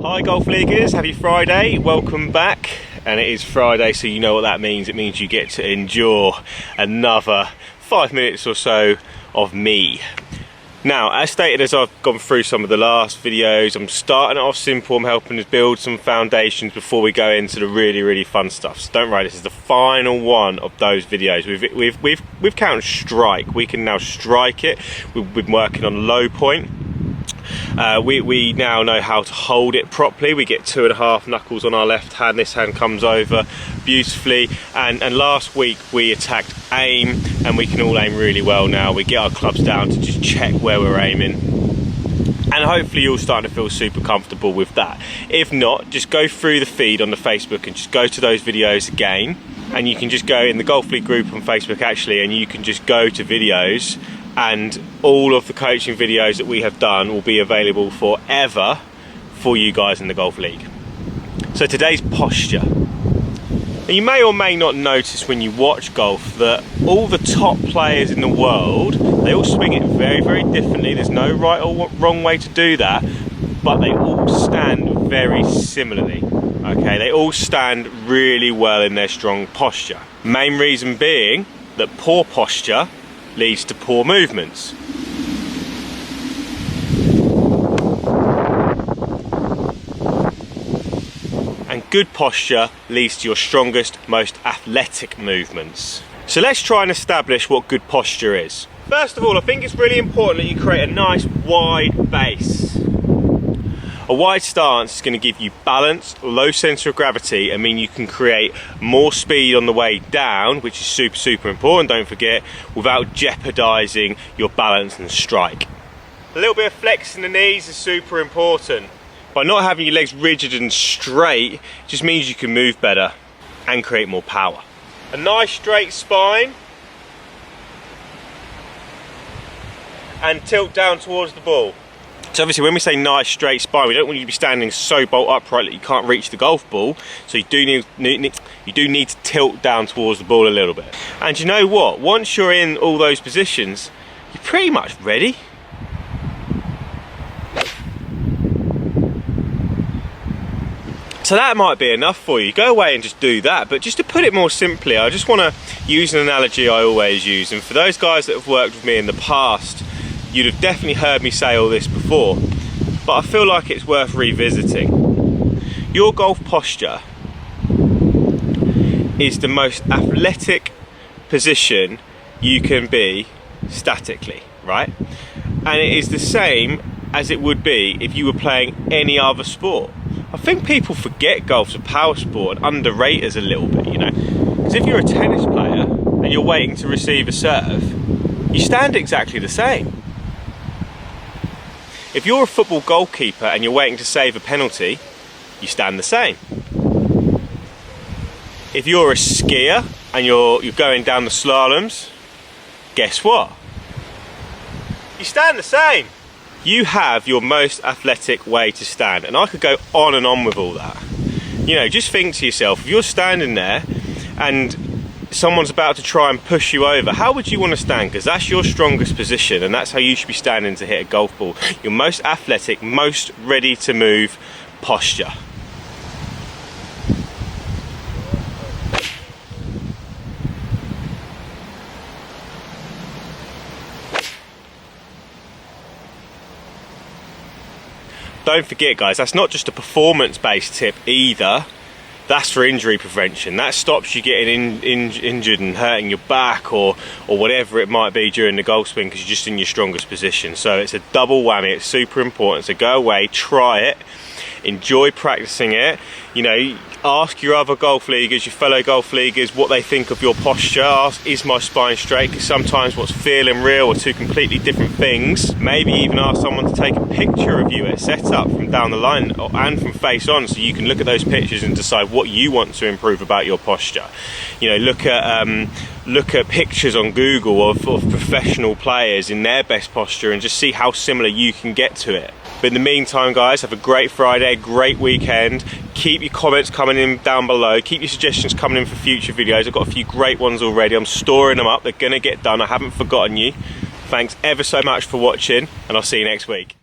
Hi Golf Leaguers, happy Friday, welcome back. And it is Friday, so you know what that means. It means you get to endure another 5 minutes or so of me. Now, as stated, as I've gone through some of the last videos, I'm starting it off simple. I'm helping us build some foundations before we go into the really fun stuff. So don't worry, this is the final one of those videos. We've counted strike. We can now strike it. We've been working on low point. We now know how to hold it properly. We get 2.5 knuckles on our left hand. This hand comes over beautifully. And last week we attacked aim, and we can all aim really well now. We get our clubs down to just check where we're aiming. And hopefully you're starting to feel super comfortable with that. If not, just go through the feed on the Facebook and just go to those videos again. And you can just go in the Golf League group on Facebook actually, and you can just go to videos, and all of the coaching videos that we have done will be available forever for you guys in the Golf League. So today's posture. Now, you may or may not notice when you watch golf that all the top players in the world, they all swing it very differently. There's no right or wrong way to do that, but they all stand very similarly. Okay, they all stand really well in their strong posture. Main reason being that poor posture leads to poor movements. And good posture leads to your strongest, most athletic movements. So let's try and establish what good posture is. First of all, I think it's really important that you create a nice wide base. A wide stance is going to give you balance, low centre of gravity, and mean you can create more speed on the way down, which is super important, don't forget, without jeopardising your balance and strike. A little bit of flex in the knees is super important. By not having your legs rigid and straight, it just means you can move better and create more power. A nice straight spine, and tilt down towards the ball. So obviously when we say nice straight spine, we don't want you to be standing so bolt upright that you can't reach the golf ball. So you do need to tilt down towards the ball a little bit. And you know what? Once you're in all those positions, you're pretty much ready. So that might be enough for you. Go away and just do that. But just to put it more simply, I just want to use an analogy I always use. And for those guys that have worked with me in the past, you'd have definitely heard me say all this before, but I feel like it's worth revisiting. Your golf posture is the most athletic position you can be statically, right? And it is the same as it would be if you were playing any other sport. I think people forget golf's a power sport and underrate us a little bit, you know? Because if you're a tennis player and you're waiting to receive a serve, you stand exactly the same. If you're a football goalkeeper and you're waiting to save a penalty, you stand the same. If you're a skier and you're going down the slaloms, guess what? You stand the same. You have your most athletic way to stand, and I could go on and on with all that. You know, just think to yourself, if you're standing there and someone's about to try and push you over, how would you want to stand? Because that's your strongest position, and that's how you should be standing to hit a golf ball. Your most athletic, most ready to move posture. Don't forget guys, that's not just a performance-based tip either. That's for injury prevention. That stops you getting injured and hurting your back or whatever it might be during the golf swing, because you're just in your strongest position. So it's a double whammy. It's super important. So go away, try it, enjoy practicing it. You know, ask your other golf leaguers, your fellow golf leaguers, what they think of your posture. Ask, is my spine straight? Because sometimes what's feeling real are two completely different things. Maybe even ask someone to take a picture of you at setup from down the line and from face on, so you can look at those pictures and decide what you want to improve about your posture. You know, look at pictures on Google of professional players in their best posture and just see how similar you can get to it. But in the meantime guys, have a great Friday, great weekend. Keep your comments coming in down below. Keep your suggestions coming in for future videos. I've got a few great ones already. I'm storing them up. They're gonna get done. I haven't forgotten you. Thanks ever so much for watching, and I'll see you next week.